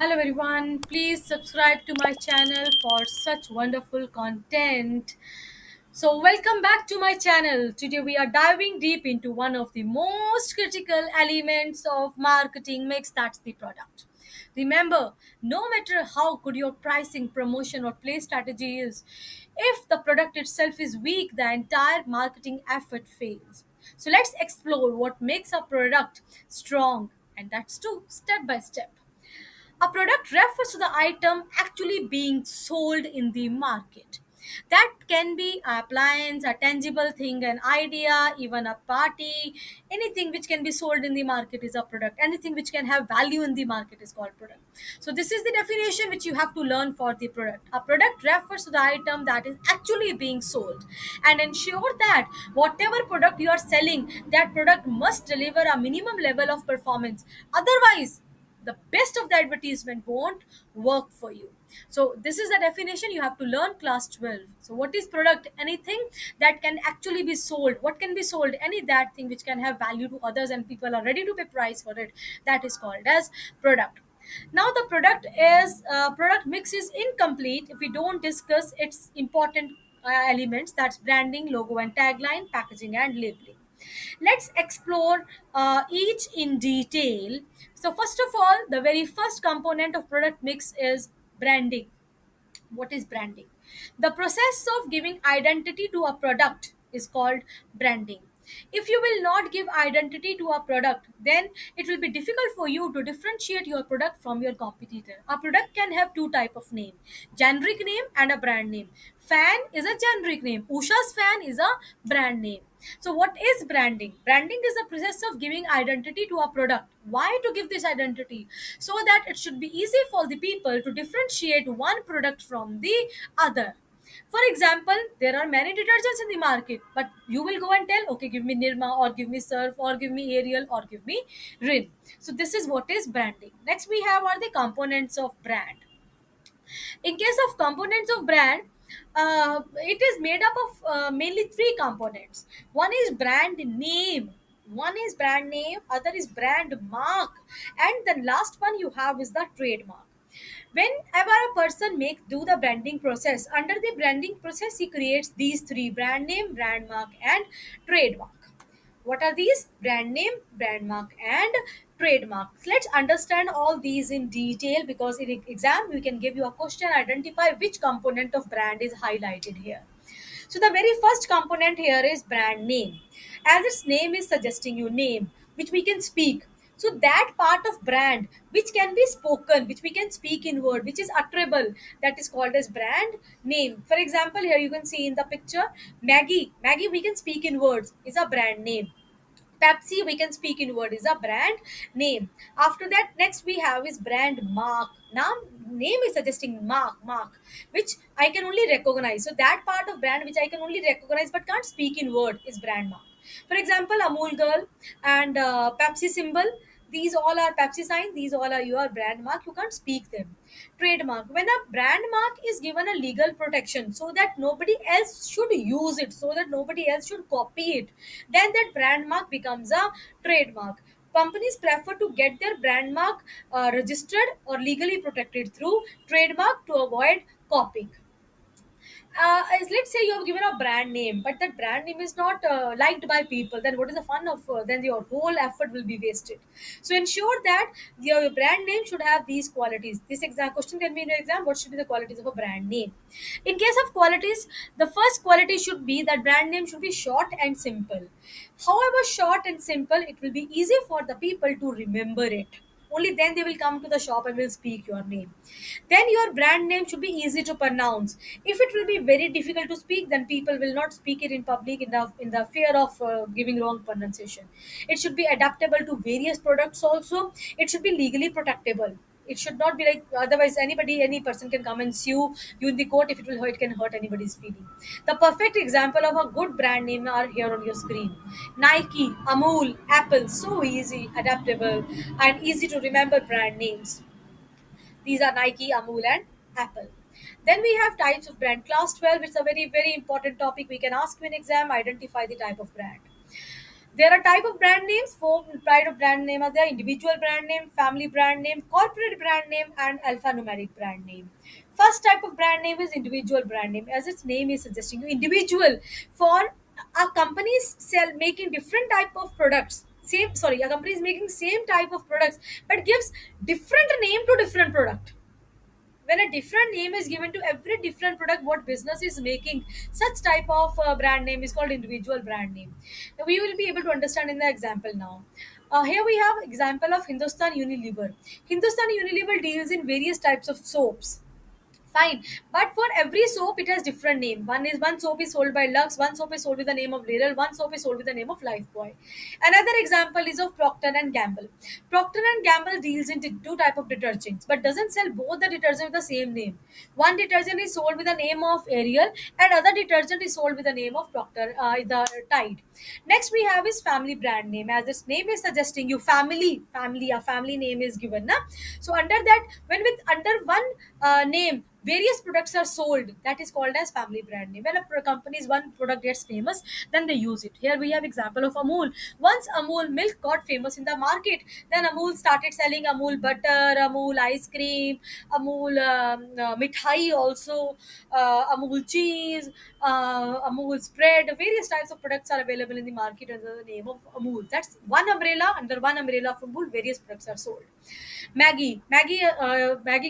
Hello everyone, please subscribe to my channel for such wonderful content. So, welcome back to my channel. Today we are diving deep into one of the most critical elements of marketing mix, that's the product. Remember, no matter how good your pricing, promotion or play strategy is, if the product itself is weak, the entire marketing effort fails. So, let's explore what makes a product strong, and that's too step by step. A product refers to the item actually being sold in the market. That can be an appliance, a tangible thing, an idea, even a party. Anything which can be sold in the market is a product. Anything which can have value in the market is called product. So this is the definition which you have to learn for the product. A product refers to the item that is actually being sold, and ensure that whatever product you are selling, that product must deliver a minimum level of performance. Otherwise, the best of the advertisement won't work for you. So this is the definition you have to learn class 12. So what is product? Anything that can actually be sold. What can be sold? Any that thing which can have value to others and people are ready to pay price for it, that is called as product. Now the product mix is incomplete if we don't discuss its important elements, that's branding, logo and tagline, packaging and labeling. Let's explore each in detail. So first of all, the very first component of product mix is branding. What is branding? The process of giving identity to a product is called branding. If you will not give identity to a product, then it will be difficult for you to differentiate your product from your competitor. A product can have two type of name: generic name and a brand name. Fan is a generic name, Usha's fan is a brand name. So what is branding? Branding is the process of giving identity to a product. Why to give this identity? So that it should be easy for the people to differentiate one product from the other. For example, there are many detergents in the market, but you will go and tell, okay, give me Nirma or give me Surf or give me Ariel or give me Rin. So this is what is branding. Next we have are the components of brand. In case of components of brand, it is made up of mainly three components. One is brand name, other is brand mark, and the last one you have is the trademark. Whenever a person make do the branding process, under the branding process he creates these three: brand name, brand mark and trademark. What are these? Brand name, brand mark and trademark. Let's understand all these in detail, because in exam we can give you a question, identify which component of brand is highlighted here. So the very first component here is brand name. As its name is suggesting you, name which we can speak. So that part of brand which can be spoken, which we can speak in word, which is utterable, that is called as brand name. For example, here you can see in the picture, Maggie we can speak in words, is a brand name. Pepsi we can speak in word, is a brand name. After that, next we have is brand mark. Now name is suggesting mark which I can only recognize. So that part of brand which I can only recognize but can't speak in word is brand mark. For example, Amul girl and Pepsi symbol, these all are Pepsi sign, these all are your brand mark, you can't speak them. Trademark, when a brand mark is given a legal protection so that nobody else should use it, so that nobody else should copy it, then that brand mark becomes a trademark. Companies prefer to get their brand mark registered or legally protected through trademark to avoid copying. Let's say you have given a brand name, but that brand name is not liked by people, then what is the fun of then your whole effort will be wasted. So ensure that your brand name should have these qualities. This exam question can be in an exam, what should be the qualities of a brand name? In case of qualities, the first quality should be that brand name should be short and simple. However short and simple, it will be easy for the people to remember it. Only then they will come to the shop and will speak your name. Then your brand name should be easy to pronounce. If it will be very difficult to speak, then people will not speak it in public in the fear of giving wrong pronunciation. It should be adaptable to various products also. It should be legally protectable. It should not be like, otherwise any person can come and sue you in the court. If it will hurt, it can hurt anybody's feeling. The perfect example of a good brand name are here on your screen: Nike, Amul, Apple. So easy, adaptable and easy to remember brand names. These are Nike, Amul, and Apple. Then we have types of brand. Class 12, it's a very, very important topic. We can ask you in exam, identify the type of brand. There are type of brand names. Four type of brand name are there: individual brand name, family brand name, corporate brand name, and alphanumeric brand name. First type of brand name is individual brand name. As its name is suggesting, you individual. For a company is sell making different type of products. Same, sorry, a company is making same type of products, but gives different name to different product. When a different name is given to every different product what business is making, such type of brand name is called individual brand name. Now, we will be able to understand in the example now. Here we have example of Hindustan Unilever. Hindustan Unilever deals in various types of soaps. Fine, but for every soap it has different name. One soap is sold by Lux, one soap is sold with the name of Ladle, one soap is sold with the name of Lifebuoy. Another example is of Procter and Gamble. Procter and Gamble deals in two type of detergents, but doesn't sell both the detergent with the same name. One detergent is sold with the name of Ariel, and other detergent is sold with the name of Procter, the Tide. Next we have is family brand name. As its name is suggesting, you family, a family name is given, na? So under that, when with under one name various products are sold, that is called as family brand name. When a company's one product gets famous, then they use it. Here we have example of Amul. Once Amul milk got famous in the market, then Amul started selling Amul butter, Amul ice cream, Amul mithai also, Amul cheese, Amul spread. Various types of products are available in the market under the name of Amul. That's one umbrella. Under one umbrella of Amul, various products are sold. Maggie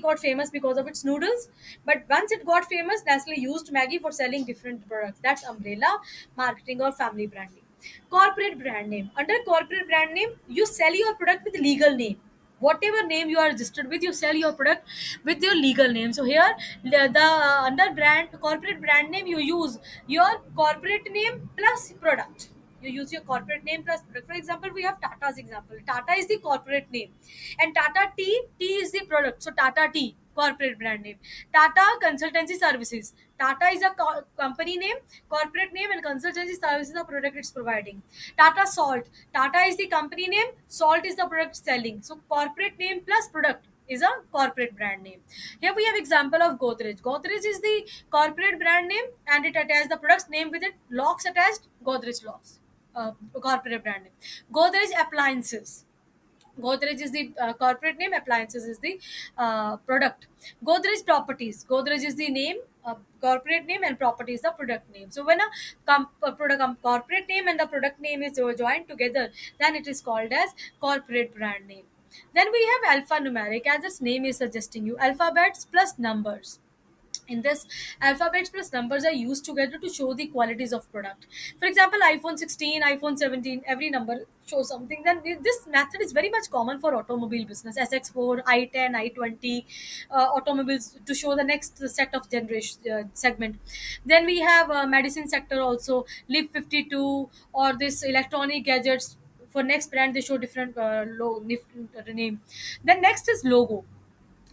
got famous because of its noodles, but once it got famous, Nestle used Maggie for selling different products. That's umbrella marketing or family branding. Corporate brand name. Under corporate brand name, you sell your product with legal name. Whatever name you are registered with, you sell your product with your legal name. So here, the under brand corporate brand name, you use your corporate name plus product. You use your corporate name plus product. For example, we have Tata's example. Tata is the corporate name, and Tata Tea is the product. So Tata Tea, corporate brand name. Tata Consultancy Services. Tata is a company name, corporate name, and consultancy services the product it's providing. Tata Salt. Tata is the company name, Salt is the product selling. So corporate name plus product is a corporate brand name. Here we have example of Godrej. Godrej is the corporate brand name, and it attached the product's name with it. Locks attached, Godrej locks. Corporate brand name. Godrej Appliances. Godrej is the corporate name, appliances is the product. Godrej Properties. Godrej is the name, corporate name, and property is the product name. So when a product corporate name and the product name is joined together, then it is called as corporate brand name. Then we have alphanumeric, as its name is suggesting you, alphabets plus numbers. In this, alphabets plus numbers are used together to show the qualities of product. For example, iPhone 16, iPhone 17, every number shows something. Then this method is very much common for automobile business. SX4, i10, i20, automobiles, to show the next set of generation segment. Then we have medicine sector also, Live 52, or this electronic gadgets. For next brand they show different name. Then next is logo.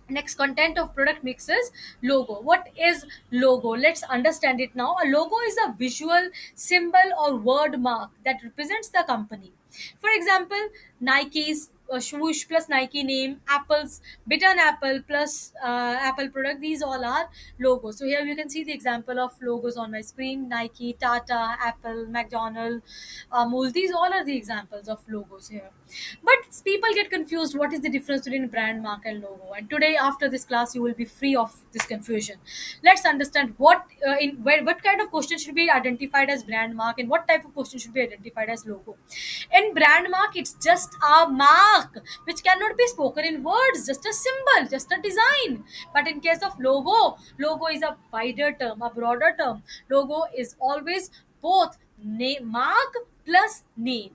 Next, content of product mix is logo. What is logo? Let's understand it now. A logo is a visual symbol or word mark that represents the company. For example, Nike's swoosh plus Nike name, Apple's bitten apple plus Apple product. These all are logos. So here you can see the example of logos on my screen: Nike, Tata, Apple, McDonald, Amul. These all are the examples of logos here. But people get confused. What is the difference between brand, mark, and logo? And today, after this class, you will be free of this confusion. Let's understand what kind of question should be identified as brand mark, and what type of question should be identified as logo. In brand mark, it's just a mark which cannot be spoken in words, just a symbol, just a design. But in case of logo, logo is a wider term, a broader term. Logo is always both name, mark plus name.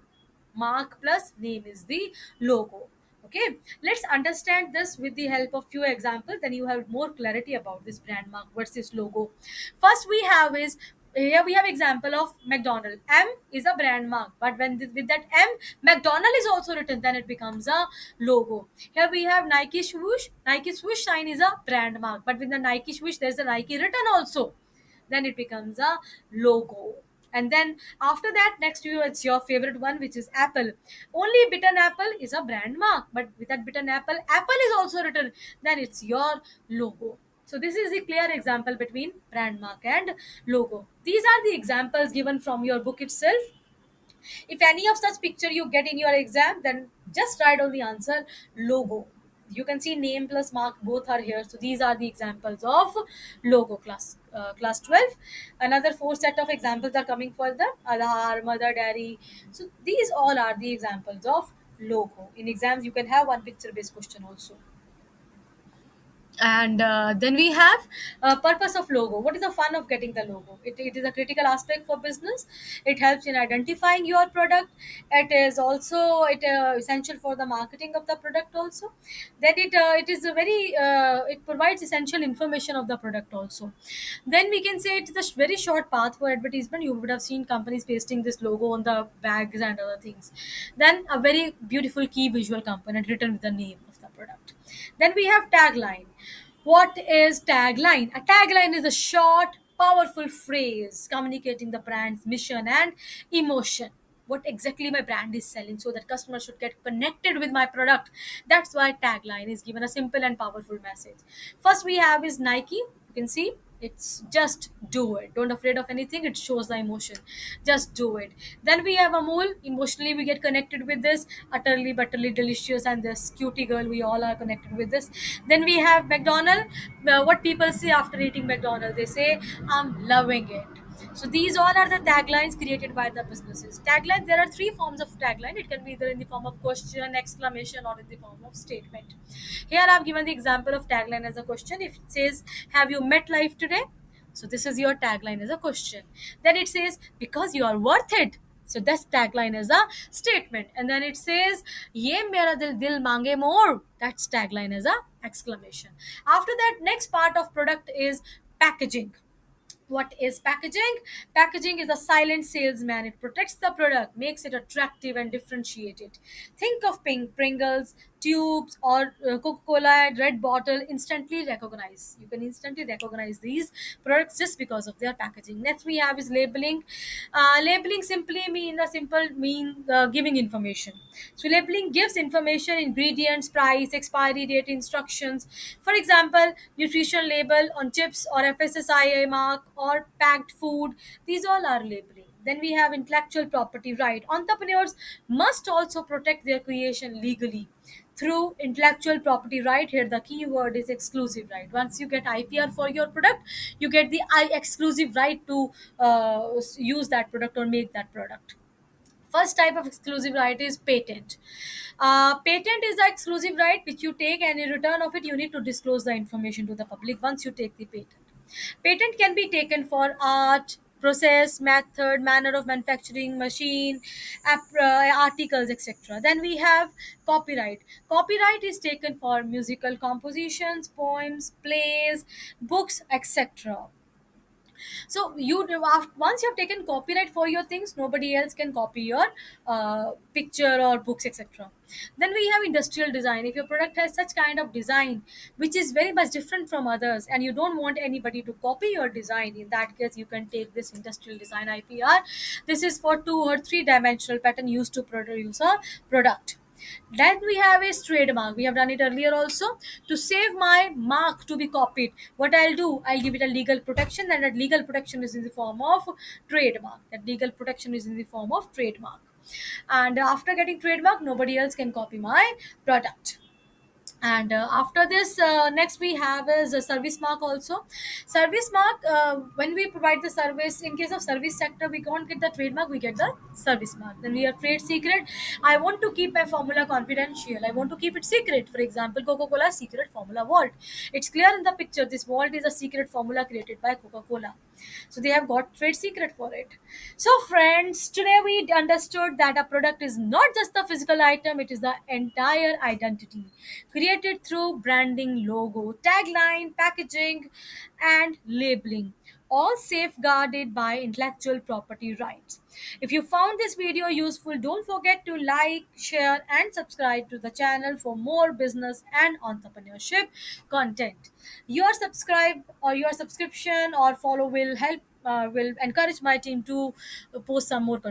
Mark plus name is the logo. Okay, let's understand this with the help of few examples, then you have more clarity about this brand mark versus logo. First we have is, here we have example of McDonald. M is a brand mark, but when with that M, McDonald is also written, then it becomes a logo. Here we have Nike swoosh. Nike swoosh sign is a brand mark, but with the Nike swoosh there's a Nike written also, then it becomes a logo. And then after that, next to you, it's your favorite one, which is Apple. Only bitten apple is a brand mark, but with that bitten apple, Apple is also written, then it's your logo. So this is the clear example between brand mark and logo. These are the examples given from your book itself. If any of such picture you get in your exam, then just write on the answer logo. You can see name plus mark both are here. So these are the examples of logo. Class 12. Another four set of examples are coming for the Aadhaar, Mother Dairy. So these all are the examples of logo. In exams, you can have one picture based question also. And then we have purpose of logo. What is the fun of getting the logo? It is a critical aspect for business. It helps in identifying your product. It is also essential for the marketing of the product also. Then it is a very it provides essential information of the product also. Then we can say it is a very short path for advertisement. You would have seen companies pasting this logo on the bags and other things. Then a very beautiful key visual component written with the name of the product. Then we have tagline. What is tagline? A tagline is a short, powerful phrase communicating the brand's mission and emotion. What exactly my brand is selling, so that customers should get connected with my product. That's why tagline is given a simple and powerful message. First we have is Nike. You can see it's just do it. Don't afraid of anything. It shows the emotion. Just do it. Then we have Amul. Emotionally, we get connected with this. Utterly, butterly, delicious, and this cutie girl. We all are connected with this. Then we have McDonald. What people say after eating McDonald, they say, "I'm loving it." So these all are the taglines created by the businesses. Tagline. There are three forms of tagline. It can be either in the form of question, exclamation, or in the form of statement. Here I've given the example of tagline as a question. If it says, "Have you met life today?" So this is your tagline as a question. Then it says, "Because you are worth it." So that's tagline as a statement. And then it says, "Ye mera dil mange more." That's tagline as a exclamation. After that, next part of product is packaging. What is packaging? Packaging is a silent salesman. It protects the product, makes it attractive and differentiated. Think of pink Pringles, tubes, or Coca-Cola red bottle. Instantly recognize. You can instantly recognize these products just because of their packaging. Next we have is labeling. Labeling simply mean giving information. So labeling gives information, ingredients, price, expiry date, instructions. For example, nutrition label on chips or FSSAI mark or packed food. These all are labeling. Then we have intellectual property right. Entrepreneurs must also protect their creation legally through intellectual property right. Here the keyword is exclusive right. Once you get IPR for your product, you get the exclusive right to use that product or make that product. First type of exclusive right is patent. Patent is the exclusive right which you take, and in return of it, you need to disclose the information to the public once you take the patent. Patent can be taken for art, process, method, manner of manufacturing, machine, articles, etc. Then we have copyright. Copyright is taken for musical compositions, poems, plays, books, etc. So once you have taken copyright for your things, nobody else can copy your picture or books, etc. Then we have industrial design. If your product has such kind of design which is very much different from others, and you don't want anybody to copy your design, in that case you can take this industrial design IPR. This is for two or three dimensional pattern used to produce a product. Then we have is trademark. We have done it earlier also. To save my mark to be copied, what I'll do, I'll give it a legal protection, and that legal protection is in the form of trademark. That legal protection is in the form of trademark. And after getting trademark, nobody else can copy my product. And after this, next we have is a service mark also. Service mark, when we provide the service, in case of service sector, we can't get the trademark, we get the service mark. Then we have trade secret. I want to keep my formula confidential, I want to keep it secret. For example, Coca-Cola secret formula vault. It's clear in the picture, this vault is a secret formula created by Coca-Cola. So they have got trade secret for it. So friends, today we understood that a product is not just the physical item, it is the entire identity created through branding, logo, tagline, packaging, and labeling, all safeguarded by intellectual property rights. If you found this video useful, don't forget to like, share, and subscribe to the channel for more business and entrepreneurship content. Your subscribe or your subscription or follow will help will encourage my team to post some more content.